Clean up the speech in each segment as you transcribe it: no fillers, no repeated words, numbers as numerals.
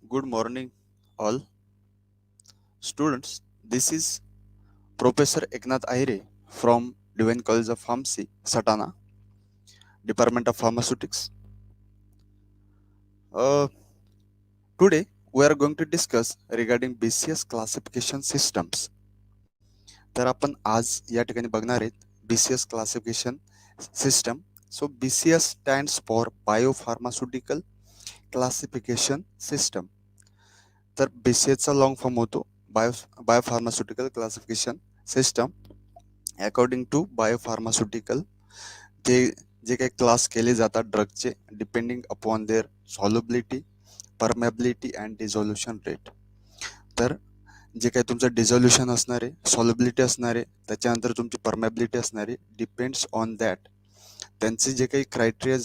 Good morning, all students. This is Professor Eknath Ahire from Divine College of Pharmacy, Satana, Department of Pharmaceutics. Uh, Today, we are going to discuss regarding BCS classification systems. तर आपण आज या ठिकाणी बघणार आहेत BCS classification system. So BCS stands for Biopharmaceutical Classification System. तर BCS चा long form होतो biopharmaceutical classification system. According to biopharmaceutical जे जे काही क्लास केले जातात ड्रगचे depending upon their solubility, permeability and dissolution rate. तर जे काही तुमचं डिझोल्युशन असणार आहे, सॉल्युबिलिटी असणार आहे, त्याच्यानंतर तुमची परमेबिलिटी असणार आहे, डिपेंड्स ऑन दॅट त्यांचे जे काही क्रायटेरिया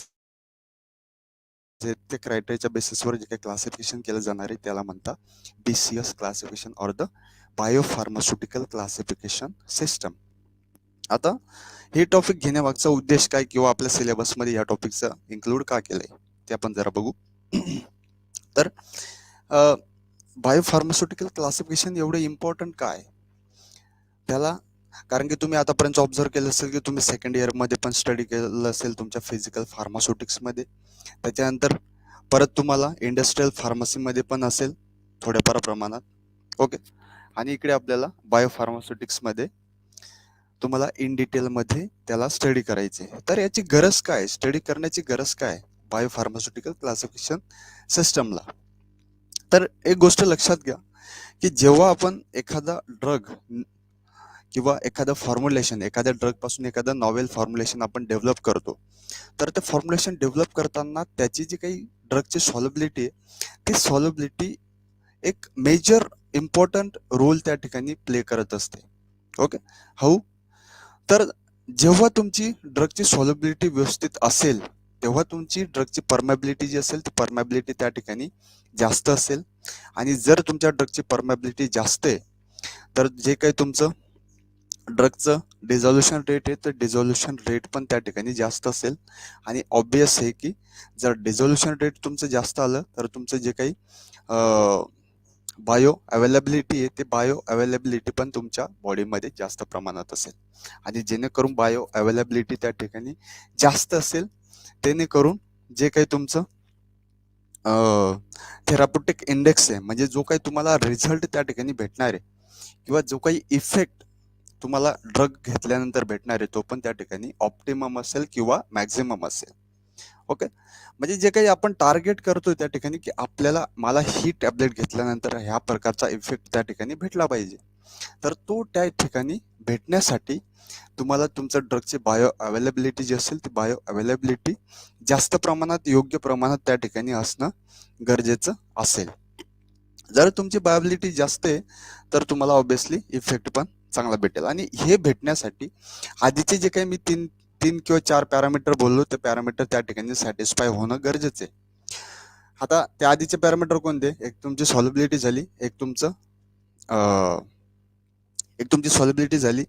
ते क्रायटेरियाच्या बेसिसवर जे काही क्लासिफिकेशन केलं जाणार आहे त्याला म्हणतात BCS classification or the biopharmaceutical classification system. आता हे टॉपिक घेण्यामागचा उद्देश काय किंवा आपल्या सिलेबसमध्ये या टॉपिकचं इन्क्लूड का केलंय ते आपण जरा बघू. तर बायोफार्मास्युटिकल क्लासिफिकेशन एवढं इम्पॉर्टंट काय त्याला, कारण की तुम्ही आतापर्यंत ऑब्झर्व केलं असेल की तुम्ही सेकंड इयर मध्ये पण स्टडी केलं असेल तुमच्या फिजिकल फार्मास्युटिक्स मध्ये, त्याच्यानंतर परत तुम्हाला इंडस्ट्रियल फार्मसीमध्ये पण असेल थोड्याफार प्रमाणात. ओके. आणि इकडे आपल्याला बायोफार्मास्युटिक्स मध्ये तुम्हाला इन डिटेल मध्ये त्याला स्टडी करायचे. तर याची गरज काय, स्टडी करण्याची गरज काय बायोफार्मास्युटिकल क्लासिफिकेशन सिस्टमला. तर एक गोष्ट लक्षात घ्या की जेव्हा आपण एखादा ड्रग किंवा एखादं फॉर्म्युलेशन, एखाद्या ड्रग पासून एखादं नॉवेल फॉर्म्युलेशन आपण डेव्हलप करतो, तर ते फॉर्म्युलेशन डेव्हलप करताना त्याची जी काही ड्रगची सॉल्युबिलिटी आहे ती सॉल्युबिलिटी एक मेजर इम्पॉर्टंट रोल त्या ठिकाणी प्ले करत असते. ओके. हाऊ, तर जेव्हा तुमची ड्रगची सॉल्युबिलिटी व्यवस्थित असेल तेव्हा तुमची ड्रगची परमेबिलिटी जी असेल ती परमेबिलिटी त्या ठिकाणी जास्त असेल. आणि जर तुमच्या ड्रगची परमेबिलिटी जास्त आहे तर जे काही तुमचं ड्रगचं डिझॉल्युशन रेट आहे तर डिझॉल्युशन रेट पण त्या ठिकाणी जास्त असेल. आणि ऑब्वियस आहे की जर डिझॉल्युशन रेट तुमचं जास्त आलं तर तुमचं जे काही बायो अवेलेबिलिटी आहे ते बायो अवेलेबिलिटी पण तुमच्या बॉडीमध्ये जास्त प्रमाणात असेल. आणि जेणेकरून बायो अवेलेबिलिटी त्या ठिकाणी जास्त असेल जेणेकरून जे काही तुमचं थेराप्युटिक इंडेक्स आहे म्हणजे जो काही तुम्हाला रिझल्ट त्या ठिकाणी भेटणार आहे किंवा जो काही इफेक्ट तुम्हाला ड्रग घेतल्यानंतर भेटणार आहे तो पण त्या ठिकाणी ऑप्टिमम असेल किंवा मॅक्झिमम असेल. ओके. म्हणजे जे काही आपण टार्गेट करतोय त्या ठिकाणी की आपल्याला मला ही टॅबलेट घेतल्यानंतर ह्या प्रकारचा इफेक्ट त्या ठिकाणी भेटला पाहिजे, तर तो त्या ठिकाणी भेटण्यासाठी तुम्हाला तुमचं ड्रगची बायो अवेलेबिलिटी जी असेल ती बायो अवेलेबिलिटी जास्त प्रमाणात योग्य प्रमाणात त्या ठिकाणी असणं गरजेचं असेल. जर तुमची बायोबिलिटी जास्त आहे तर तुम्हाला ऑब्विसली इफेक्ट पण चांगला भेटेल. आणि हे भेटण्यासाठी आधीचे जे काही मी तीन तीन किंवा चार पॅरामीटर बोललो ते पॅरामीटर त्या ठिकाणी सॅटिस्फाय होणं गरजेचं आहे. आता त्या आधीचे पॅरामीटर कोणते, एक तुमची सॉल्युबिलिटी झाली, एक तुमची सॉल्युबिलिटी झाली,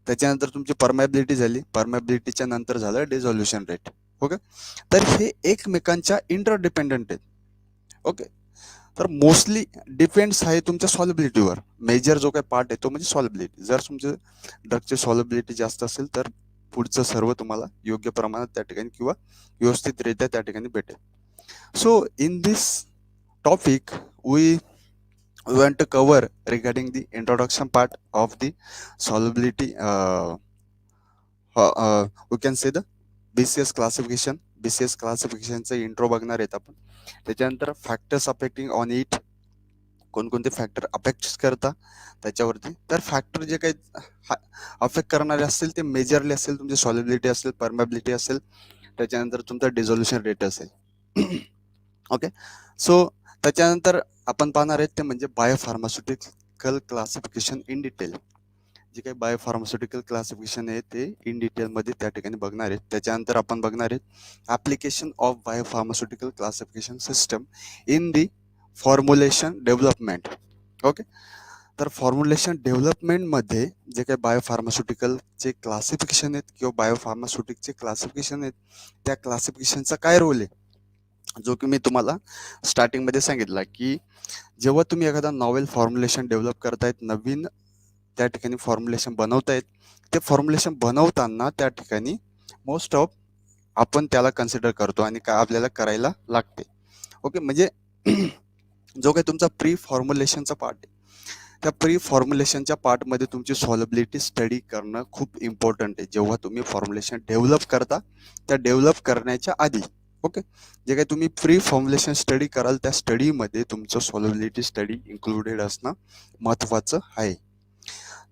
त्याच्यानंतर तुमची परमेबिलिटी झाली, परमेबिलिटीच्या नंतर झालं डिझॉल्युशन रेट. ओके. तर हे एकमेकांच्या इंटरडिपेंडंट आहेत. ओके. तर मोस्टली डिपेंड्स आहे तुमच्या सॉल्युबिलिटीवर. मेजर जो काही पार्ट आहे तो म्हणजे सॉल्युबिलिटी. जर तुमचे ड्रगची सॉल्युबिलिटी जास्त असेल तर पुढचं सर्व तुम्हाला योग्य प्रमाणात त्या ठिकाणी किंवा व्यवस्थितरित्या त्या ठिकाणी भेटेल. So in this topic we want to cover regarding the introduction part of the solubility, we can say the BCS classification. BCS classification चा इंट्रो बघणार आहेत आपण. त्याच्यानंतर फॅक्टर्स अफेक्टिंग ऑन इट, कोणकोणते फॅक्टर अफेक्ट करतात त्याच्यावरती. तर फॅक्टर जे काही अफेक्ट करणारे असतील ते मेजरली असेल तुमची सॉल्युबिलिटी असेल, परमेबिलिटी असेल, त्याच्यानंतर तुमचा डिझोल्युशन रेट असेल. ओके. सो त्याच्यानंतर आपण पाहणार आहेत ते म्हणजे बायोफार्मास्युटिकल क्लासिफिकेशन इन डिटेल. जे काही बायोफार्मास्युटिकल क्लासिफिकेशन आहे ते इन डिटेल मध्ये त्या ठिकाणी बघणार आहेत. त्याच्यानंतर आपण बघणार आहेत application of biopharmaceutical classification system in the formulation development. Okay. तर फॉर्म्युलेशन डेव्हलपमेंट मध्ये जे काही बायोफार्मास्युटिकलचे क्लासिफिकेशन आहेत किंवा बायोफार्मास्युटिकचे क्लासिफिकेशन आहेत त्या क्लासिफिकेशनचा काय रोल आहे जो की मी तुम्हाला स्टार्टिंगमध्ये सांगितला, की जेव्हा तुम्ही एखादा नॉवेल फॉर्म्युलेशन डेव्हलप करतायत, नवीन त्या ठिकाणी फॉर्म्युलेशन बनवतायत, ते फॉर्म्युलेशन बनवताना त्या ठिकाणी मोस्ट ऑफ आपण त्याला कन्सिडर करतो आणि काय आपल्याला करायला लागते. ओके, म्हणजे जो काही तुमचा प्री फॉर्म्युलेशनचा पार्ट आहे, त्या प्री फॉर्म्युलेशनच्या पार्टमध्ये तुमची सॉलेबिलिटी स्टडी करणं खूप इम्पॉर्टंट आहे. जेव्हा तुम्ही फॉर्म्युलेशन डेव्हलप करता, त्या डेव्हलप करण्याच्या आधी, ओके, जे काही तुम्ही प्री फॉर्म्युलेशन स्टडी कराल, त्या स्टडीमध्ये तुमचं सॉलेबिलिटी स्टडी इन्क्लुडेड असणं महत्त्वाचं आहे.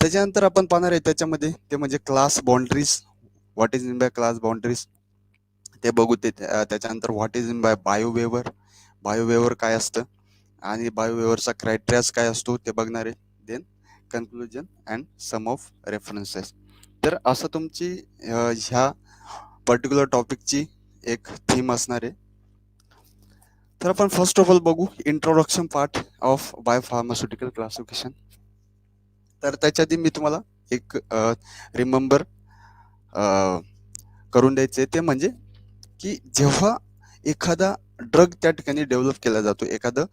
त्याच्यानंतर आपण पाहणार आहे त्याच्यामध्ये ते म्हणजे class boundaries. What is in by class boundaries ते बघू. त्याच्यानंतर व्हॉट इज इन बाय बायोवेवर. बायोवेवर काय असतं आणि बायोवेवरचा क्रायटेरियाज काय असतो ते बघणार आहे. Then conclusion and some of references. तर असं तुमची ह्या पर्टिक्युलर टॉपिकची एक थीम असणार आहे. तर आपण फर्स्ट ऑफ ऑल बघू introduction part of biopharmaceutical classification. तर त्याच्या आधी मी तुम्हाला एक रिमेंबर करून द्यायचे, ते म्हणजे की जेव्हा एखादा ड्रग त्या ठिकाणी डेव्हलप केला जातो, एखादं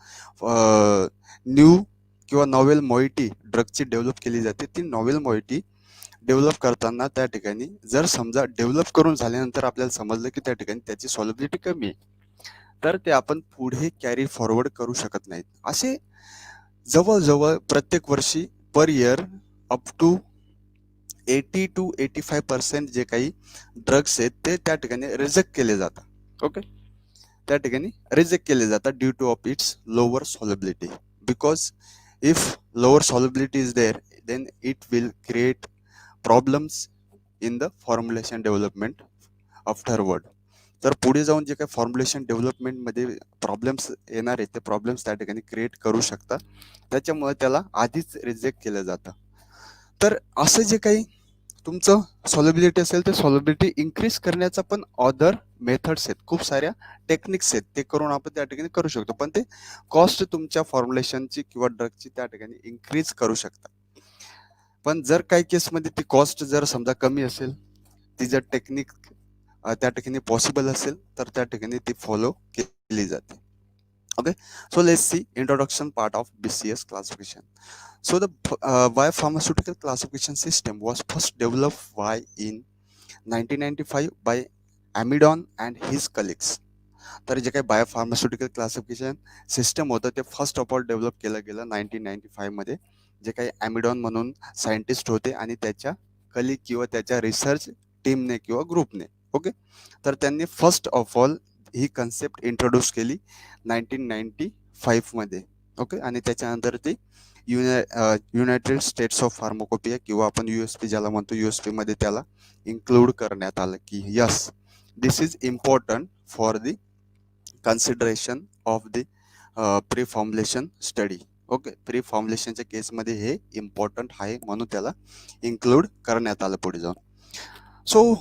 न्यू किंवा नॉवेल मॉइटी ड्रगची डेव्हलप केली जाते, ती नॉवेल मॉइटी डेव्हलप करताना त्या ठिकाणी जर समजा डेव्हलप करून झाल्यानंतर आपल्याला समजलं की त्या ठिकाणी त्याची सॉलेबिलिटी कमी आहे, तर ते आपण पुढे कॅरी फॉरवर्ड करू शकत नाहीत. असे जवळजवळ प्रत्येक वर्षी per year up to 80 to 85% जे काही ड्रग्स आहेत ते त्या ठिकाणी रिजेक्ट केले जातात. ओके, त्या ठिकाणी रिजेक्ट केले जातात due to of its lower solubility. Because if lower solubility is there, then it will create problems in the formulation development afterward. तर पुढे जाऊन जे काही फॉर्म्युलेशन डेव्हलपमेंटमध्ये प्रॉब्लेम्स येणार आहेत, ते प्रॉब्लेम्स त्या ठिकाणी क्रिएट करू शकतात. त्याच्यामुळे त्याला आधीच रिजेक्ट केलं जातं. तर असं जे काही तुमचं सॉलेबिलिटी असेल, ते सॉलेबिलिटी इन्क्रीज करण्याचा पण अदर मेथड्स आहेत, खूप साऱ्या टेक्निक्स आहेत, ते करून आपण त्या ठिकाणी करू शकतो. पण ते कॉस्ट तुमच्या फॉर्म्युलेशनची किंवा ड्रगची त्या ठिकाणी इन्क्रीज करू शकतात. पण जर काही केसमध्ये ती कॉस्ट जर समजा कमी असेल, ती जर टेक्निक त्या ठिकाणी पॉसिबल असेल, तर त्या ठिकाणी ती फॉलो केली जाते. Okay, so let's see introduction part of BCS classification. So the biopharmaceutical classification system was first developed in 1995 by Amidon and his colleagues. तर जे काही बायोफार्मास्युटिकल क्लासिफिकेशन सिस्टम होतं, ते फर्स्ट ऑफ ऑल डेव्हलप केलं गेलं 1995 मध्ये. जे काही ॲमिडॉन म्हणून सायंटिस्ट होते आणि त्याच्या कलिग किंवा त्याच्या रिसर्च टीमने किंवा ग्रुपने. ओके, तर त्यांनी first of all he concept introduce केली 1995 मध्ये. ओके, आणि त्याच्यानंतर ती युनायटेड स्टेट्स ऑफ फार्माकोपिया किंवा आपण USP ज्याला म्हणतो, USP मध्ये त्याला इन्क्लूड करण्यात आलं की yes, this is important for the consideration of the pre formulation study. Okay, pre फॉर्म्युलेशनच्या केसमध्ये हे इम्पॉर्टंट आहे म्हणून त्याला इन्क्लूड करण्यात आलं पुढे जाऊन. So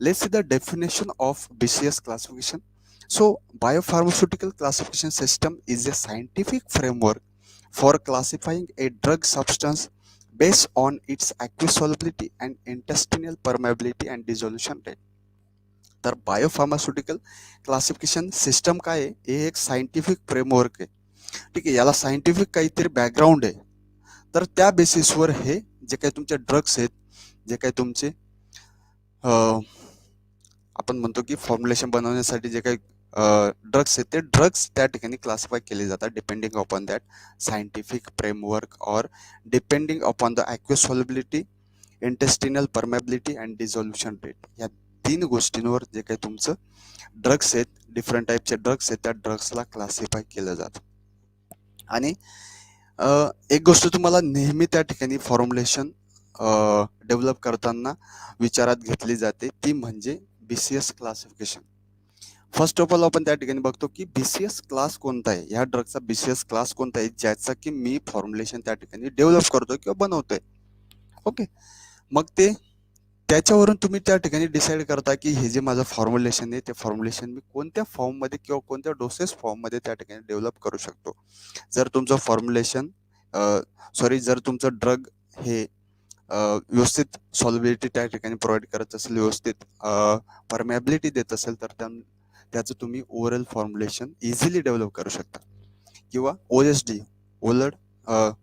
let's see the definition of BCS classification. So biopharmaceutical classification system is a scientific framework for classifying a drug substance based on its aqueous solubility and intestinal permeability and dissolution rate. तर biopharmaceutical classification system काय आहे, हे एक scientific framework आहे. ठीक आहे, याला scientific काहीतरी बॅकग्राऊंड आहे. तर त्या बेसिसवर हे जे काही तुमचे ड्रग्स आहेत, जे काही तुमचे आपण म्हणतो की फॉर्म्युलेशन बनवण्यासाठी जे काही ड्रग्स आहेत, ते ड्रग्स त्या ठिकाणी क्लासिफाय केले जातात depending upon that scientific framework or depending upon the aqueous solubility, intestinal permeability and dissolution rate. या 3 गोष्टींवर जे काही तुमचं ड्रग्स आहेत, डिफरंट टाईपचे ड्रग्स आहेत, त्या ड्रग्सला क्लासिफाय केलं जातं. आणि एक गोष्ट तुम्हाला नेहमी त्या ठिकाणी फॉर्म्युलेशन डेव्हलप करताना विचारात घेतली जाते, ती म्हणजे BCS classification. First of all आपण त्या ठिकाणी बघतो की BCS क्लास कोणता आहे, ह्या ड्रगचा BCS क्लास कोणता आहे, ज्याचा की मी फॉर्म्युलेशन त्या ठिकाणी डेव्हलप करतोय किंवा बनवतोय. ओके, मग ते त्याच्यावरून तुम्ही त्या ठिकाणी डिसाईड करता की हे जे माझं फॉर्म्युलेशन आहे, ते फॉर्म्युलेशन मी कोणत्या फॉर्ममध्ये किंवा कोणत्या डोसेस फॉर्ममध्ये त्या ठिकाणी डेव्हलप करू शकतो. जर तुमचं फॉर्म्युलेशन जर तुमचं ड्रग हे व्यवस्थित सॉल्युबिलिटी त्या ठिकाणी प्रोव्हाइड करत असेल, व्यवस्थित परमेबिलिटी देत असेल, तर त्याचं तुम्ही ओरल फॉर्म्युलेशन इझिली डेव्हलप करू शकता. किंवा OSD old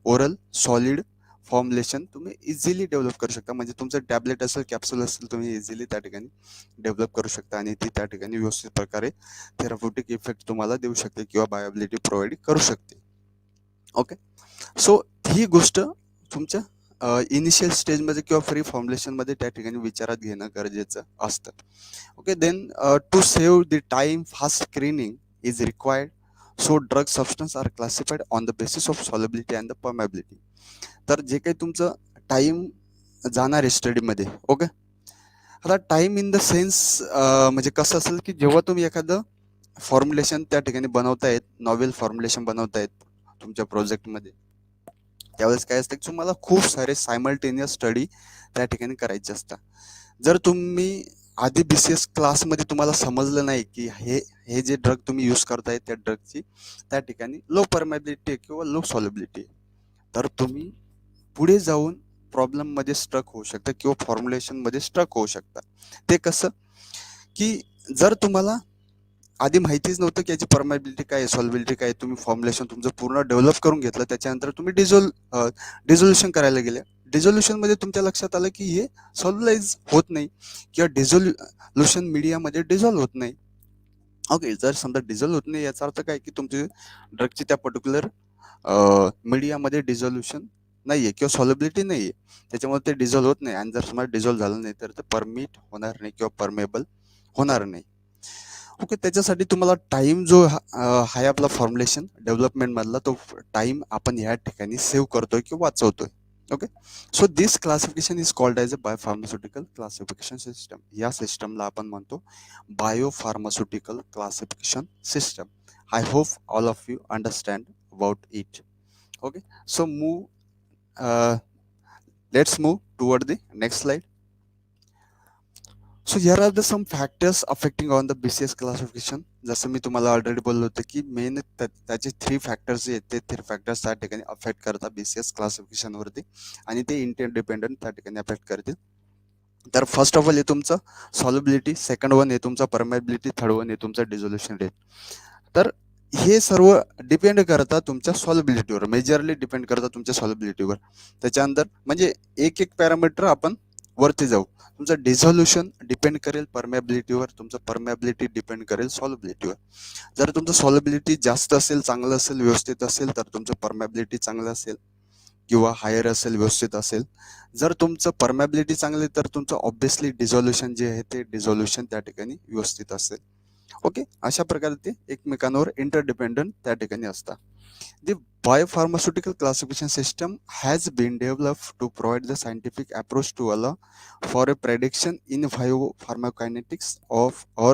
oral solid formulation तुम्ही इझिली डेव्हलप करू शकता. म्हणजे तुमचं टॅबलेट असेल, कॅप्सूल असेल, तुम्ही इझिली त्या ठिकाणी डेव्हलप करू शकता आणि ती त्या ठिकाणी व्यवस्थित प्रकारे थेराप्युटिक इफेक्ट तुम्हाला देऊ शकते किंवा बायोबिलिटी प्रोव्हाइड करू शकते. ओके, सो ही गोष्ट तुमच्या इनिशियल स्टेजमध्ये किंवा फ्री फॉर्म्युलेशनमध्ये त्या ठिकाणी विचारात घेणं गरजेचं असतं. Okay, then to save the time fast screening is required. So drug substance are classified on the basis of solubility and the permeability. तर जे काही तुमचं टाइम जाणार आहे स्टडीमध्ये, ओके, आता टाइम इन द सेन्स म्हणजे कसं असेल की जेव्हा तुम्ही एखादं फॉर्म्युलेशन त्या ठिकाणी बनवतायत, नॉवेल फॉर्म्युलेशन बनवतायत तुमच्या प्रोजेक्टमध्ये, त्यावेळेस काय असतं की तुम्हाला खूप सारे सायमल्टेनियस स्टडी त्या ठिकाणी करायचे असतात. जर तुम्ही आधी BCS क्लासमध्ये तुम्हाला समजलं नाही की हे जे ड्रग तुम्ही यूज करताय त्या ड्रगची त्या ठिकाणी लो परमेबिलिटी किंवा लो सॉलेबिलिटी, तर तुम्ही पुढे जाऊन प्रॉब्लेममध्ये स्ट्रक होऊ शकता किंवा फॉर्म्युलेशनमध्ये स्ट्रक होऊ शकता. ते कसं की जर तुम्हाला आधी माहितीच नव्हतं की याची परमेबिलिटी काय आहे, सॉल्युबिलिटी काय आहे, तुम्ही फॉर्म्युलेशन तुमचं पूर्ण डेव्हलप करून घेतलं, त्याच्यानंतर तुम्ही डिझोल्युशन करायला गेले. डिझोल्युशन मध्ये तुमच्या लक्षात आलं की हे सॉल्युलाइज होत नाही किंवा डिझोल्युशन मीडियामध्ये डिझॉल्व्ह होत नाही. ओके, जर समजा डिझॉल्व्ह होत नाही याचा अर्थ काय की तुमची ड्रगची त्या पर्टिक्युलर मीडियामध्ये डिझोल्युशन नाहीये किंवा सॉल्युबिलिटी नाहीये, त्याच्यामुळे ते डिझॉल्व्ह होत नाही. आणि जर समजा डिझॉल्व्ह झालं नाही तर ते परमिट होणार नाही किंवा परमेबल होणार नाही. ओके, त्याच्यासाठी तुम्हाला टाइम जो आहे आपला फॉर्म्युलेशन डेव्हलपमेंट मधला, तो टाइम आपण या ठिकाणी सेव्ह करतोय किंवा वाचवतोय. Okay, so this classification is called as a biopharmaceutical classification system. या सिस्टमला आपण म्हणतो biopharmaceutical classification system. I hope all of you understand about it. Okay, so let's move toward the next slide. So here are the some factors affecting on the BCS classification. जसं मी तुम्हाला already बोललो होतं की main त्याचे 3 factors जे आहेत ते 3 फॅक्टर्स त्या ठिकाणी अफेक्ट करतात BCS क्लासिफिकेशनवरती आणि ते इंटरडिपेंडंट त्या ठिकाणी अफेक्ट करतील. तर फर्स्ट ऑफ ऑल हे तुमचं सॉल्युबिलिटी, सेकंड वन हे तुमचं परमेबिलिटी, थर्ड वन हे तुमचं डिझोल्युशन रेट. तर हे सर्व डिपेंड करतात तुमच्या सॉल्युबिलिटीवर, मेजरली डिपेंड करतात तुमच्या सॉल्युबिलिटीवर. त्याच्यानंतर म्हणजे एक एक पॅरामीटर आपण वरती जाऊ. तुमचं डिझोल्युशन डिपेंड करेल परमेबिलिटीवर, तुमचं परमेबिलिटी डिपेंड करेल सॉल्युबिलिटीवर. जर तुमचं सॉल्युबिलिटी जास्त असेल, चांगलं असेल, व्यवस्थित असेल, तर तुमचं परमेबिलिटी चांगलं असेल किंवा हायर असेल, व्यवस्थित असेल. जर तुमचं परमेबिलिटी चांगली तर तुमचं ऑब्व्हियसली डिझोल्युशन जे आहे ते डिझोल्युशन त्या ठिकाणी व्यवस्थित असेल. ओके, अशा प्रकारे ते एकमेकांवर इंटरडिपेंडंट त्या ठिकाणी असतात. The biopharmaceutical classification system has been developed to provide the scientific approach to allow for a prediction in biopharmacokinetics of or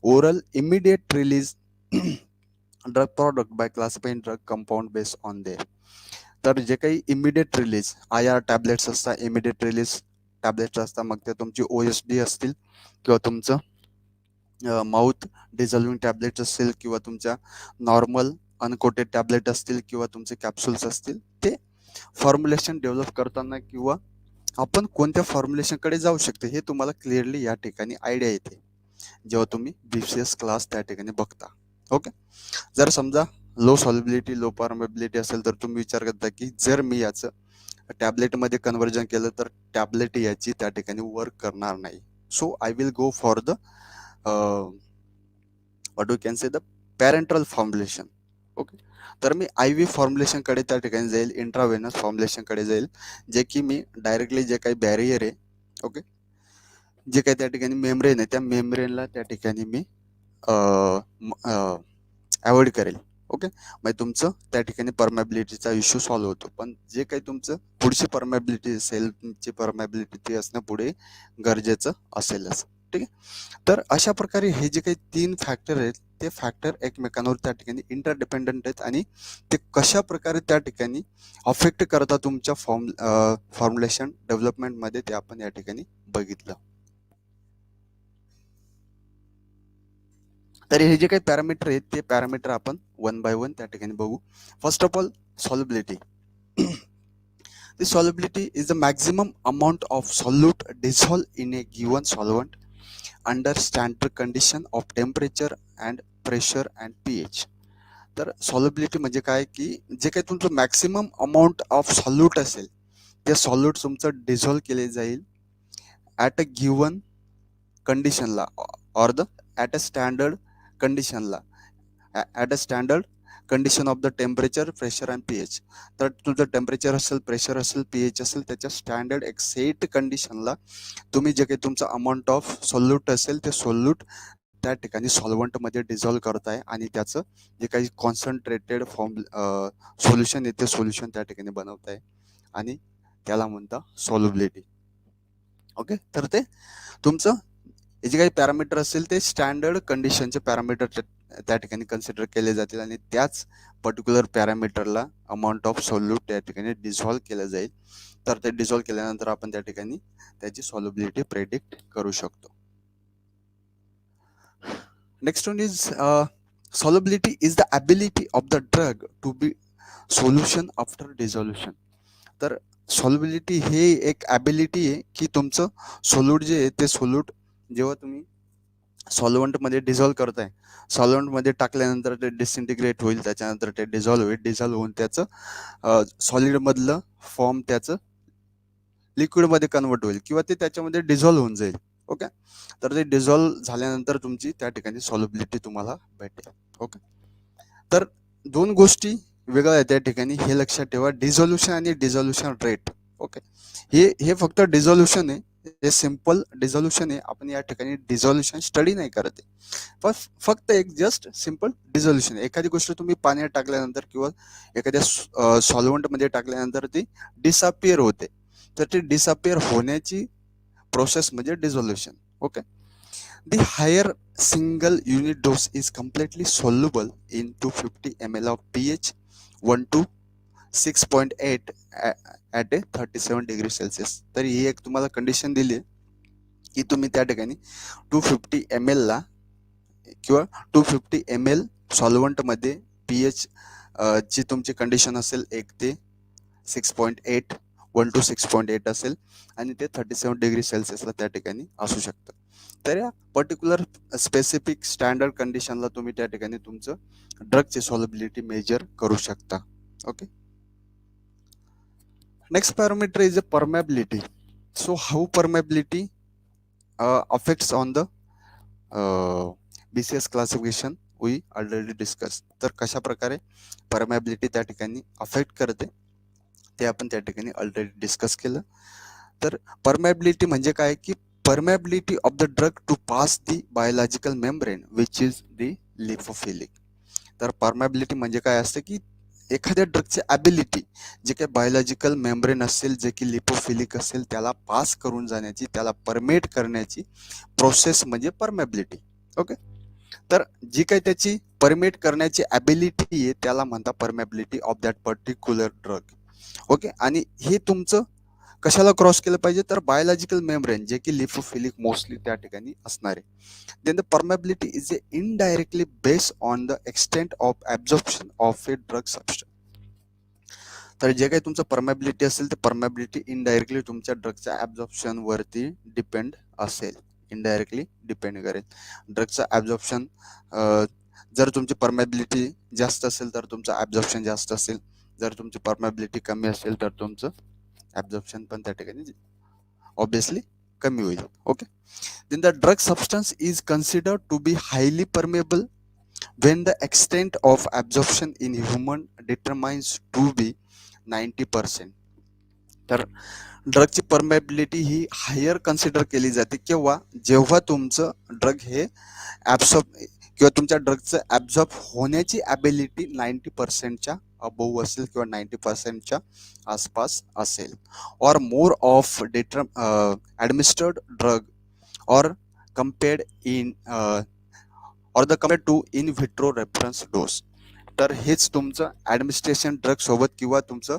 oral immediate release drug product by classifying drug compound based on their. तर जे काही immediate release IR tablets असतात, immediate release tablets असतात, मग ते तुमची OSD असतील किंवा तुमचं माउथ डिझॉल्विंग टॅबलेट्स असतील किंवा तुमच्या नॉर्मल अनकोटेड टॅबलेट असतील किंवा तुमचे कॅप्सूल्स असतील, ते फॉर्म्युलेशन डेव्हलप करताना किंवा आपण कोणत्या फॉर्म्युलेशनकडे जाऊ शकते हे तुम्हाला क्लिअरली या ठिकाणी आयडिया येते जेव्हा तुम्ही BCS क्लास त्या ठिकाणी बघता. ओके, जर समजा लो सॉल्युबिलिटी, लो परमेबिलिटी असेल तर तुम्ही विचार करता की जर मी याचं टॅबलेटमध्ये कन्व्हर्जन केलं तर टॅबलेट याची त्या ठिकाणी वर्क करणार नाही. So I will go for the what you can say the parenteral formulation. Okay, तर मी IV फॉर्म्युलेशन कडे त्या ठिकाणी जाईल, इंट्राव्हेनस फॉर्म्युलेशन कडे जाईल, जे की मी डायरेक्टली जे काही बॅरियर आहे, ओके, जे काही त्या ठिकाणी मेम्ब्रेन आहे त्या मेम्ब्रेनला त्या ठिकाणी मी अवॉइड करेल. ओके, म्हणजे तुमचं त्या ठिकाणी परमेबिलिटीचा इश्यू सॉल्व्ह होतो. पण जे काही तुमचं पुढची परमेबिलिटी असेल, तुमची परमेबिलिटी ती असणं पुढे गरजेचं असेलच. ठीक आहे, तर अशा प्रकारे हे जे काही 3 फॅक्टर आहेत ते फॅक्टर एकमेकांवर त्या ठिकाणी इंटरडिपेंडंट आहेत आणि ते कशा प्रकारे त्या ठिकाणी अफेक्ट करतात तुमच्या फॉर्म्युलेशन डेव्हलपमेंटमध्ये ते आपण या ठिकाणी बघितलं. तर हे जे काही पॅरामीटर आहेत ते पॅरामीटर आपण वन बाय वन त्या ठिकाणी बघू. First of all solubility. The solubility is the maximum amount of solute dissolved in a given solvent under standard condition of temperature and pressure and pH. तर solubility म्हणजे काय की जे काही तुमचं मॅक्सिमम अमाऊंट ऑफ सॉल्यूट असेल ते solute तुमचं डिझॉल्व केले जाईल ॲट अ गिवन कंडिशनला or the at a standard कंडिशनला at a standard condition of the temperature pressure and pH. तर तुमचं टेम्परेचर असेल प्रेशर असेल pH असेल त्याच्या स्टँडर्ड एक्झॅक्ट कंडिशनला तुम्ही जे काही तुमचं अमाऊंट ऑफ सोल्यूट असेल ते सोल्यूट त्या ठिकाणी सॉल्व्हंटमध्ये डिझॉल्व करताय आणि त्याचं जे काही कॉन्सन्ट्रेटेड फॉर्म सोल्युशन आहे ते सोल्युशन त्या ठिकाणी बनवताय आणि त्याला म्हणता सॉल्युबिलिटी. ओके, तर ते तुमचं हे जे काही पॅरामीटर असेल ते स्टँडर्ड कंडिशनचे पॅरामीटर त्या ठिकाणी कन्सिडर केले जातील आणि त्याच पर्टिक्युलर पॅरामीटरला अमाऊंट ऑफ सोल्यूट त्या ठिकाणी डिझॉल्व केलं जाईल. तर ते डिझॉल्व केल्यानंतर आपण त्या ठिकाणी त्याची सॉल्युबिलिटी प्रेडिक्ट करू शकतो. Next one is solubility is the ability of the drug to be solution after dissolution. तर सॉल्युबिलिटी हे एक ॲबिलिटी आहे की तुमचं सोल्यूट जे आहे ते सोल्यूट जेव्हा तुम्ही सॉल्व्हंटमध्ये डिझॉल्व करताय, सॉल्व्हंटमध्ये टाकल्यानंतर ते डिसइंटिग्रेट होईल, त्याच्यानंतर ते डिझॉल्व होईल, डिझॉल्व होऊन त्याचं सॉलिडमधलं फॉर्म त्याचं लिक्विडमध्ये कन्वर्ट होईल किंवा ते त्याच्यामध्ये डिझॉल्व होऊन जाईल. ओके, तर ते डिझॉल्व झाल्यानंतर तुमची त्या ठिकाणी सॉल्युबिलिटी तुम्हाला भेटेल. ओके, तर दोन गोष्टी वेगळ्या आहेत त्या ठिकाणी, हे लक्षात ठेवा, डिझोल्युशन आणि डिझोल्युशन रेट. ओके, हे फक्त डिझोल्युशन आहे, हे सिंपल डिझोल्युशन आहे. आपण या ठिकाणी डिझोल्युशन स्टडी नाही करत आहे, पण फक्त एक जस्ट सिंपल डिझोल्युशन. एखादी गोष्ट तुम्ही पाण्यात टाकल्यानंतर किंवा एखाद्या सॉल्व्हंटमध्ये टाकल्यानंतर ती डिसअपिअर होते, तर ती डिसअपिअर होण्याची प्रोसेस म्हणजे dissolution. Okay, the higher single unit dose is completely soluble in 250 ml of pH 1 to 6.8 at a 37 degree Celsius. तर ही एक तुम्हाला कंडिशन दिली की तुम्ही त्या ठिकाणी 250 ml ला किंवा 250 ml सॉल्व्हंटमध्ये pH जी तुमची कंडिशन असेल 1 ते 6.8 1 to 6.8 असेल आणि ते 37 डिग्री सेल्सिअसला त्या ठिकाणी असू शकतं. तर या पर्टिक्युलर स्पेसिफिक स्टँडर्ड कंडिशनला तुम्ही त्या ठिकाणी तुमचं ड्रगची सॉल्युबिलिटी मेजर करू शकता. Okay, next parameter is a permeability. So how permeability affects on the BCS classification we already discuss. तर कशा प्रकारे परमेबिलिटी त्या ठिकाणी अफेक्ट करते ते आपण त्या ठिकाणी ऑलरेडी डिस्कस केलं. तर परमेबिलिटी म्हणजे काय की permeability of the drug to pass the biological membrane which is the lipophilic. तर परमेबिलिटी म्हणजे काय असतं की एखाद्या ड्रगची ॲबिलिटी जे काही बायोलॉजिकल मेम्ब्रेन असेल जे की लिपोफिलिक असेल त्याला पास करून जाण्याची, त्याला परमेट करण्याची प्रोसेस म्हणजे परमेबिलिटी. ओके, तर जी काही त्याची परमेट करण्याची ॲबिलिटी आहे त्याला म्हणतात permeability of that particular drug. Okay, आणि हे तुमचं कशाला क्रॉस केलं पाहिजे तर बायोलॉजिकल मेम्ब्रेन जे की लिपोफिलिक मोस्टली त्या ठिकाणी असणार आहे. Then the permeability is a indirectly based on the extent of absorption of a drug substance. तर जे काही तुमचं परमेबिलिटी असेल ते परमेबिलिटी इनडायरेक्टली तुमच्या ड्रगच्या ॲब्झॉर्प्शन वरती डिपेंड असेल, इनडायरेक्टली डिपेंड करेल. ड्रगचं ॲब्झॉर्प्शन जर तुमची परमेबिलिटी जास्त असेल तर तुमचं ॲब्झॉर्प्शन जास्त असेल, जर तुमची परमेबिलिटी कमी असेल तर तुमचं ॲब्झॉर्प्शन पण त्या ठिकाणी ऑब्वियसली कमी होईल. Okay, then the drug substance is considered to be highly permeable when the extent of absorption in human determines to be 90%. तर ड्रगची परमेबिलिटी ही हायर कन्सिडर केली जाते केव्हा, जेव्हा तुमचं ड्रग हे ॲब्सॉर्ब किंवा तुमच्या ड्रगचं ॲब्झॉर्ब होण्याची ॲबिलिटी 90%च्या अबोव असेल किंवा 90%च्या आसपास असेल, or more of administered drug or compared in or the compared to in vitro reference dose. तर हेच तुमचं ॲडमिनिस्ट्रेशन ड्रग सोबत किंवा तुमचं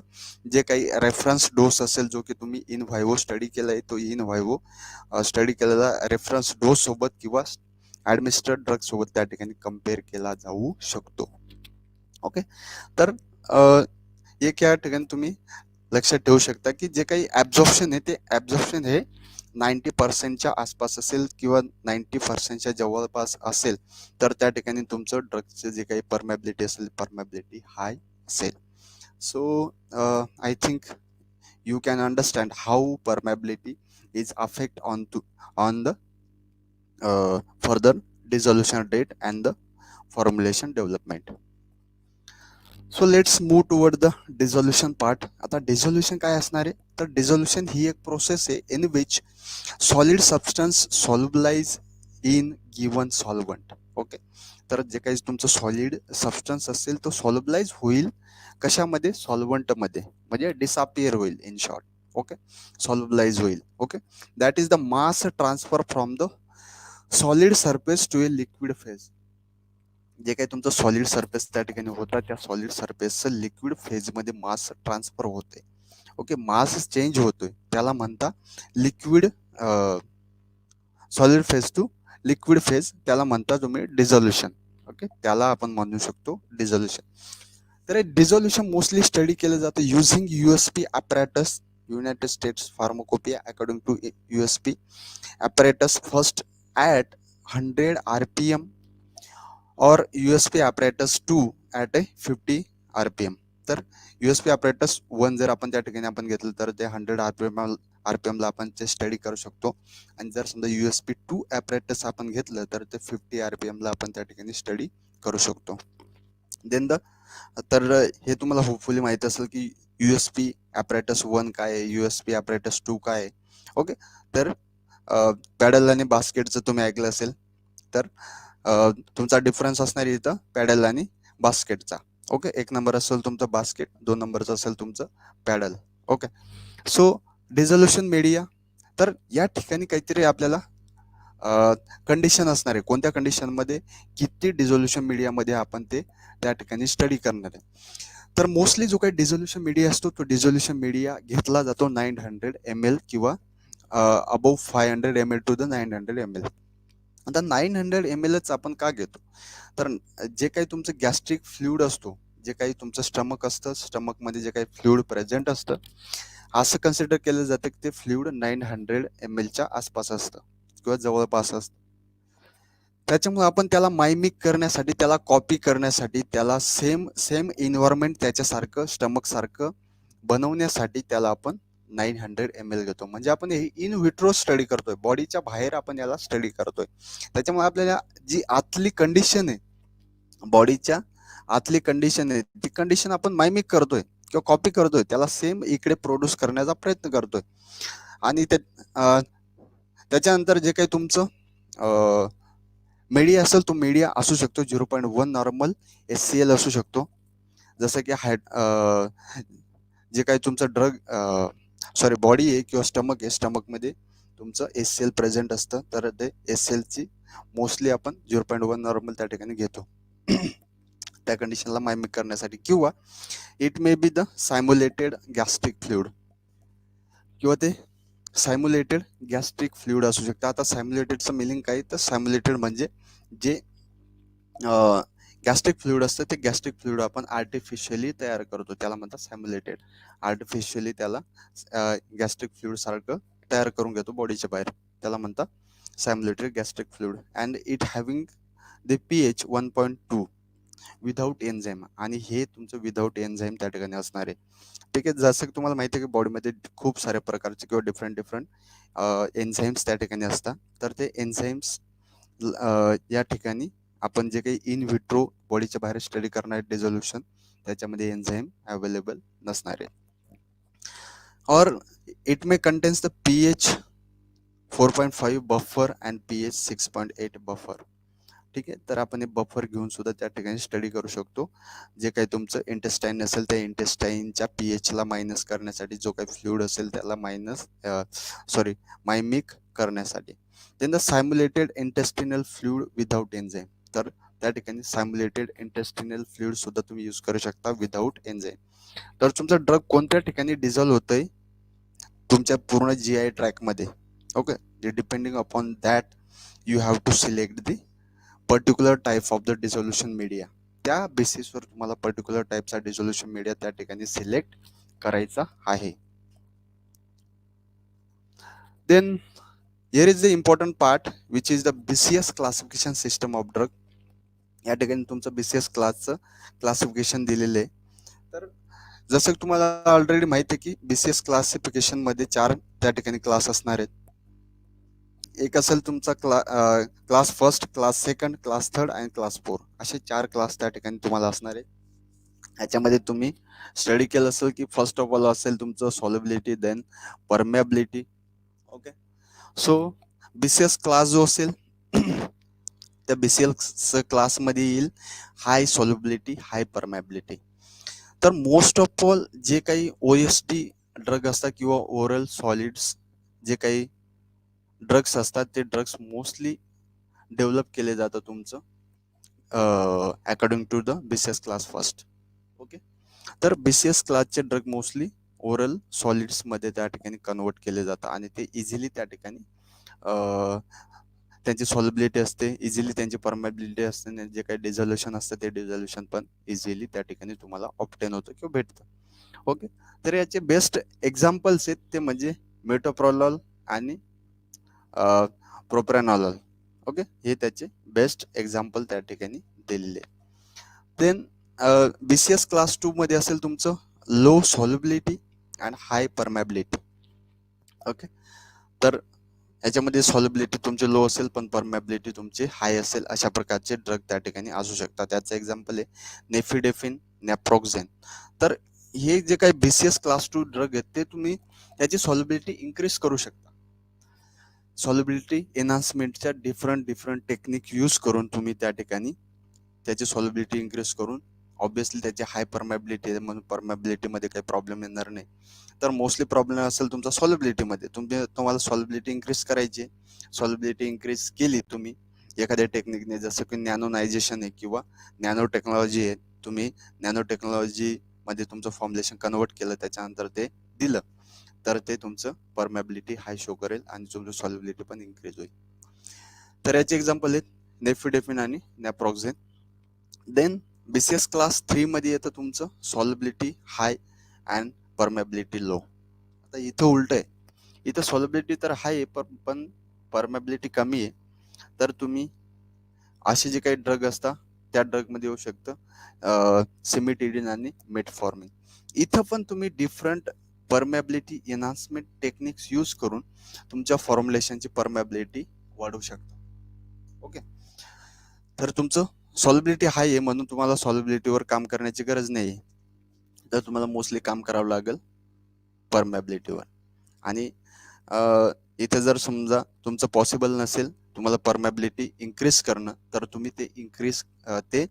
जे काही रेफरन्स डोस असेल जो की तुम्ही इन व्हायवो स्टडी केलाय तो इन व्हायवो स्टडी केलेला रेफरन्स डोस सोबत किंवा ॲडमिनिस्टर्ड ड्रग सोबत त्या ठिकाणी कम्पेअर केला जाऊ शकतो. ओके, तर एक या ठिकाणी तुम्ही लक्षात ठेवू शकता की जे काही ॲब्झॉर्प्शन आहे ते ॲब्झॉर्प्शन हे 90% आसपास असेल किंवा 90% जवळपास असेल तर त्या ठिकाणी तुमचं ड्रगचं जे काही परमॅबिलिटी असेल परमॅबिलिटी हाय असेल. So I think you can understand how permeability is affect on the further dissolution rate and the formulation development. So let's move toward the dissolution part. आता डिझोल्युशन काय असणार आहे तर डिझोल्युशन ही एक प्रोसेस आहे in which solid substance solubilize in given solvent. Okay, तर जे काही तुमचं सॉलिड सबस्टन्स असेल तो सॉल्युबलाइज होईल कशामध्ये सॉल्वंटमध्ये म्हणजे डिसअपियर होईल इन शॉर्ट. ओके, सॉल्युबलाइज होईल. Okay, that is the mass transfer from the solid surface to a liquid phase. जे काही तुमचं सॉलिड सरफेस त्या ठिकाणी होता त्या सॉलिड सरफेसचं लिक्विड फेजमध्ये मास ट्रान्सफर होते. ओके, मास चेंज होतोय त्याला म्हणता liquid solid phase two liquid phase त्याला म्हणता तुम्ही डिझोल्युशन. ओके, त्याला आपण म्हणू शकतो डिझोल्युशन. तर हे डिझोल्युशन मोस्टली स्टडी केलं जातं using USP apparatus, United States Pharmacopoeia according to USP apparatus first at 100 RPM or USP apparatus 2 at a 50 RPM. तर USP apparatus 1 जर आपण त्या ठिकाणी आपण घेतलं तर ते 100 RPM ला आपण ते स्टडी करू शकतो आणि जर समजा USP 2 apparatus आपण घेतलं तर ते 50 RPM ला आपण त्या ठिकाणी स्टडी करू शकतो. देन तर हे तुम्हाला होपफुली माहिती असेल की USP apparatus 1 काय आहे, USP apparatus 2 काय आहे. ओके, तर पॅडल आणि बास्केटचं तुम्ही ऐकलं असेल तर तुमचा डिफरन्स असणार इथं पॅडल आणि बास्केटचा. ओके, 1 नंबर असेल तुमचं बास्केट, 2 नंबरचं असेल तुमचं paddle. Okay, so dissolution media तर या ठिकाणी काहीतरी आपल्याला कंडिशन असणार आहे कोणत्या कंडिशनमध्ये किती डिझोल्युशन मीडियामध्ये आपण ते त्या ठिकाणी स्टडी करणार आहे. तर मोस्टली जो काही डिझोल्युशन मीडिया असतो तो डिझोल्युशन मीडिया घेतला जातो 900 ml किंवा above 500 ml to the 900 ml. आता 900 mlच आपण का घेतो तर जे काही तुमचं गॅस्ट्रिक फ्लुइड असतो जे काही तुमचं स्टमक असतं स्टमकमध्ये जे काही फ्लुइड प्रेझेंट असतं असं कन्सिडर केलं जातं की ते फ्लुइड 900 mlच्या आसपास असतं किंवा जवळपास असतं. त्याच्यामुळे आपण त्याला मायमिक करण्यासाठी त्याला कॉपी करण्यासाठी त्याला सेम इन्व्हायरमेंट त्याच्यासारखं स्टमक सारखं बनवण्यासाठी त्याला आपण 900 ml घेतो. म्हणजे आपण हे इन विट्रो स्टडी करतोय बॉडीच्या बाहेर आपण याला स्टडी करतोय. त्याच्यामुळे आपल्याला जी आतली कंडिशन आहे बॉडीच्या आतली कंडिशन आहे ती कंडिशन आपण मायमिक करतोय किंवा कॉपी करतोय त्याला सेम इकडे प्रोड्यूस करण्याचा प्रयत्न करतोय. आणि त्याच्यानंतर जे काही तुमचं मीडिया असेल तो मीडिया असू शकतो 0.1 नॉर्मल HCl असू शकतो. जसं की जे काही तुमचं ड्रग बॉडी आहे किंवा स्टमक आहे स्टमकमध्ये तुमचं HCl प्रेझेंट असतं तर ते HClची मोस्टली आपण 0.1 नॉर्मल त्या ठिकाणी घेतो त्या कंडिशनला मायमिक करण्यासाठी. किंवा it may be the simulated gastric fluid किंवा ते सायम्युलेटेड गॅस्ट्रिक फ्लुइड असू शकतं. आता सायम्युलेटेडचं मिनिंग काय तर सायम्युलेटेड म्हणजे जे गॅस्ट्रिक फ्लुइड असतं ते गॅस्ट्रिक फ्लुइड आपण आर्टिफिशियली तयार करतो त्याला म्हणतात सायम्युलेटेड. आर्टिफिशियली त्याला गॅस्ट्रिक फ्लुइड सारखं तयार करून घेतो बॉडीच्या बाहेर त्याला म्हणतात simulated gastric fluid and it having the pH 1.2 without enzyme आणि हे तुमचं विदाउट एन्झाईम त्या ठिकाणी असणार आहे. ठीक आहे, जसं की तुम्हाला माहिती आहे की बॉडीमध्ये खूप साऱ्या प्रकारचे किंवा डिफरंट एन्झाईम्स त्या ठिकाणी असतात. तर ते एन्झाईम्स या ठिकाणी आपण जे काही इन विट्रो बॉडीच्या बाहेर स्टडी करणार डिझोल्युशन त्याच्यामध्ये एन्झाईम अवेलेबल नसणार आहे. और it may contains the pH 4.5 buffer and pH 6.8 buffer. ठीक आहे, तर आपण हे बफर घेऊन सुद्धा त्या ठिकाणी स्टडी करू शकतो. जे काही तुमचं इंटेस्टाईन असेल त्या इंटेस्टाईनच्या pHला मायनस करण्यासाठी जो काही फ्लुइड असेल त्याला मायमिक करण्यासाठी. Then the simulated intestinal fluid without enzyme. तर त्या ठिकाणी सायम्युलेटेड इंटेस्टिनल फ्लुइड सुद्धा तुम्ही यूज करू शकता विदाउट एन्झाईम. तर तुमचं ड्रग कोणत्या ठिकाणी डिझॉल्व होतंय तुमच्या पूर्ण GI ट्रॅकमध्ये. Okay, depending upon that you have to select the particular type of the dissolution media. त्या बेसिसवर तुम्हाला पर्टिक्युलर टाईपचा डिझोल्युशन मीडिया त्या ठिकाणी सिलेक्ट करायचा आहे. Then here is the important part which is the BCS classification system of drug. या ठिकाणी तुमचं BCS क्लासचं क्लासिफिकेशन दिलेलं आहे. तर जसं की तुम्हाला ऑलरेडी माहिती आहे की BCS क्लासिफिकेशन मध्ये 4 त्या ठिकाणी क्लास असणार आहेत. एक असेल तुमचा class first, class second, class third आणि क्लास 4 असे 4 क्लास त्या ठिकाणी तुम्हाला असणार आहे. ह्याच्यामध्ये तुम्ही स्टडी केलं असेल की फर्स्ट ऑफ ऑल असेल तुमचं solubility, then permeability. Okay, so BCS class जो असेल त्या BCS क्लासमध्ये येईल हाय सॉल्युबिलिटी, हाय परमेबिलिटी. तर मोस्ट ऑफ ऑल जे काही OST ड्रग असतात किंवा ओरल सॉलिड्स जे काही ड्रग्स असतात ते ड्रग्स मोस्टली डेव्हलप केले जातात तुमचं according to the BCS class first. Okay, तर BCS क्लासचे ड्रग मोस्टली ओरल सॉलिड्स मध्ये त्या ठिकाणी कन्वर्ट केले जातात आणि ते इझिली त्या ठिकाणी त्यांची सॉल्युबिलिटी असते, इझिली त्यांची परमेबिलिटी असते आणि जे काही डिझोल्युशन असतं ते डिझोल्युशन पण इझिली त्या ठिकाणी तुम्हाला ऑब्टेन होतं किंवा भेटतं. ओके, तर याचे बेस्ट एक्झाम्पल्स आहेत ते म्हणजे मेटोप्रोलॉल आणि प्रोप्रेनॉलॉल. ओके, हे त्याचे बेस्ट एक्झाम्पल त्या ठिकाणी दिलेले. देन BCS क्लास 2 मध्ये असेल तुमचं low solubility and high permeability. Okay, तर याच्यामध्ये सॉल्युबिलिटी तुमची लो असेल पण परमेबिलिटी तुमची हाय असेल अशा प्रकारचे ड्रग त्या ठिकाणी असू शकतात. त्याचं एक्झाम्पल आहे नेफिडेफिन, नॅप्रोक्झेन. तर हे जे काही BCS क्लास 2 ड्रग आहेत ते तुम्ही त्याची सॉल्युबिलिटी इन्क्रीज करू शकता. सॉल्युबिलिटी एनहान्समेंटच्या डिफरंट टेक्निक यूज करून तुम्ही त्या ठिकाणी त्याची सॉल्युबिलिटी इन्क्रीज करून ऑब्विसली त्याची हाय परमेबिलिटी आहे म्हणून परमेबिलिटी मध्ये काही प्रॉब्लेम येणार नाही. तर मोस्टली प्रॉब्लेम असेल तुमचा सॉल्युबिलिटी मध्ये. तुम्हाला सॉल्युबिलिटी इन्क्रीज करायची. सॉल्युबिलिटी इन्क्रीज केली तुम्ही एखाद्या टेक्निकने, जसं की नॅनोनायझेशन आहे किंवा नॅनो टेक्नॉलॉजी आहे, तुम्ही नॅनो टेक्नॉलॉजी मध्ये तुमचं फॉर्म्युलेशन कन्वर्ट केलं, त्याच्यानंतर ते दिलं, तर ते तुमचं परमेबिलिटी हाय शो करेल आणि तुमचं सॉल्युबिलिटी पण इन्क्रीज होईल. तर याचे एक्झाम्पल आहेत नेफिडेफिन आणि नॅप्रोक्झेन. देन BCS क्लास 3 मध्ये येतं तुमचं solubility high and permeability low. आता इथं उलट आहे, इथं सॉल्युबिलिटी तर हाय आहे पण परमेबिलिटी कमी आहे. तर तुम्ही असे जे काही ड्रग असतात त्या ड्रग मध्ये येऊ शकतं सिमिटिडिन आणि मेटफॉर्मिन. इथं पण तुम्ही different permeability enhancement techniques use करून तुमच्या फॉर्म्युलेशनची परमेबिलिटी वाढवू शकता. ओके, तर तुमचं सॉल्युबिलिटी हाय आहे म्हणून तुम्हाला सॉल्युबिलिटीवर काम करण्याची गरज नाही, तर तुम्हाला मोस्टली काम करावं लागेल परमेबिलिटीवर. आणि इथे जर समजा तुमचं पॉसिबल नसेल तुम्हाला परमेबिलिटी इन्क्रीज करणं, तर तुम्ही ते ते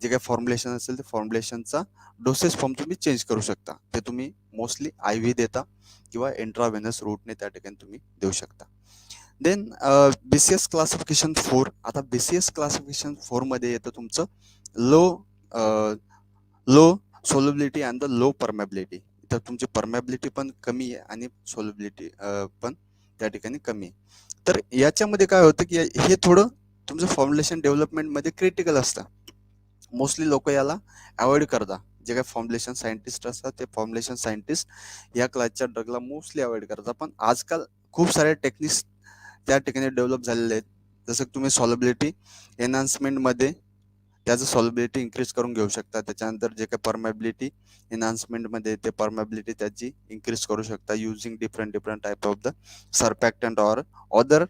जे काही फॉर्म्युलेशन असेल ते फॉर्म्युलेशनचा डोसेज फॉर्म तुम्ही चेंज करू शकता. ते तुम्ही मोस्टली IV देता किंवा इंट्राव्हेनस रूटने त्या ठिकाणी तुम्ही देऊ शकता. Then BCS classification 4. आता BCS क्लासिफिकेशन 4 मध्ये येतं तुमचं low solubility and the low permeability. तर तुमची परमेबिलिटी पण कमी आहे आणि सोल्युबिलिटी पण त्या ठिकाणी कमी आहे. तर याच्यामध्ये काय होतं की हे थोडं तुमचं फॉर्म्युलेशन डेव्हलपमेंट मध्ये क्रिटिकल असतं. मोस्टली लोक याला अवॉइड करतात. जे काही फॉर्म्युलेशन सायंटिस्ट असतात ते फॉर्म्युलेशन सायंटिस्ट या क्लासच्या ड्रगला मोस्टली अवॉइड करतात. पण आजकाल खूप सारे टेक्निक्स त्या ठिकाणी डेव्हलप झालेले आहेत. जसं तुम्ही सॉल्युबिलिटी एनहान्समेंट मध्ये त्याचं सॉल्युबिलिटी इन्क्रीज करून घेऊ शकता. त्याच्यानंतर जे काही परमेबिलिटी एनहान्समेंट मध्ये ते परमेबिलिटी त्याची इन्क्रीज करू शकता using different type of the surfactant or other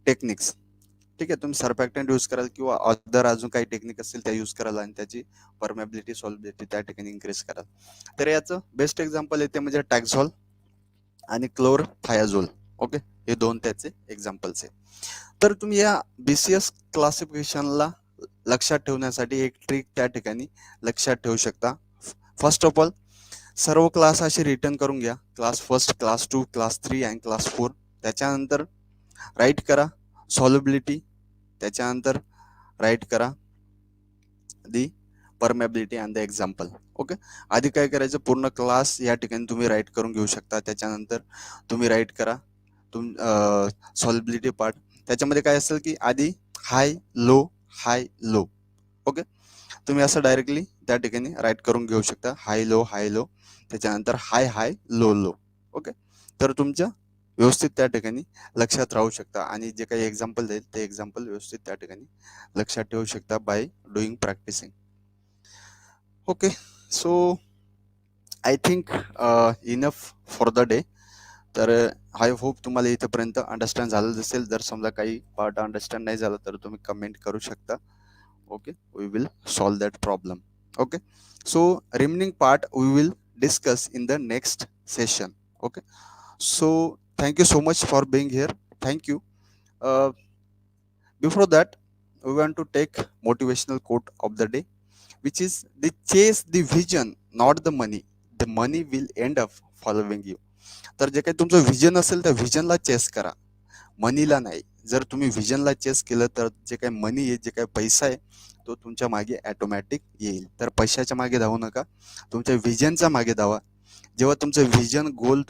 techniques. ठीक आहे, तुम्ही सर्पॅक्टंट यूज कराल किंवा अदर अजून काही टेक्निक असतील त्या यूज कराल आणि त्याची परमेबिलिटी सॉल्युबिलिटी त्या ठिकाणी इन्क्रीज कराल. तर याचं बेस्ट एक्झाम्पल आहे ते म्हणजे टॅक्झॉल आणि क्लोरथायाझोल. ओके, हे दोन त्याचे एक्झाम्पल्स आहे. तर तुम्ही या BCS क्लासिफिकेशनला लक्षात ठेवण्यासाठी एक ट्रिक त्या ठिकाणी लक्षात ठेवू शकता. फर्स्ट ऑफ ऑल सर्व क्लास असे रिटर्न करून घ्या, क्लास फर्स्ट, क्लास 2, क्लास 3 आणि क्लास 4. त्याच्यानंतर राईट करा सॉल्युबिलिटी, त्याच्यानंतर राईट करा the permeability and the example. Okay, आधी काय करायचं, पूर्ण क्लास या ठिकाणी तुम्ही राईट करून घेऊ शकता. त्याच्यानंतर तुम्ही राईट करा सॉल्युबिलिटी पार्ट. त्याच्यामध्ये काय असेल की आधी हाय लो हाय लो. ओके, तुम्ही असं डायरेक्टली त्या ठिकाणी राईट करून घेऊ शकता. हाय लो, त्याच्यानंतर हाय हाय लो लो. ओके, तर तुमच्या व्यवस्थित त्या ठिकाणी लक्षात राहू शकता आणि जे काही एक्झाम्पल देईल ते एक्झाम्पल व्यवस्थित त्या ठिकाणी लक्षात ठेवू शकता by doing practicing. Okay, so I think enough for the day. तर आय होप तुम्हाला इथेपर्यंत अंडरस्टँड झालं असेल. जर समजा काही पार्ट अंडरस्टँड नाही झालं तर तुम्ही कमेंट करू शकता. Okay, we will solve that problem. Okay, so remaining part we will discuss in the next session. Okay, so thank you so much for being here. Thank you. Before that, we want to take motivational quote of the day, which is the chase the vision, not the money. The money will end up following you. तर जे काही तुमचं vision असेल त्या विजनला chess करा, मनीला नाही. जर तुम्ही विजनला चेस केलं तर जे काही मनी आहे, जे काही पैसा आहे, तो तुमच्या मागे ऑटोमॅटिक येईल. तर पैशाच्या मागे धावू नका, तुमच्या विजनच्या मागे धावा. जेव्हा तुमचं विजन गोल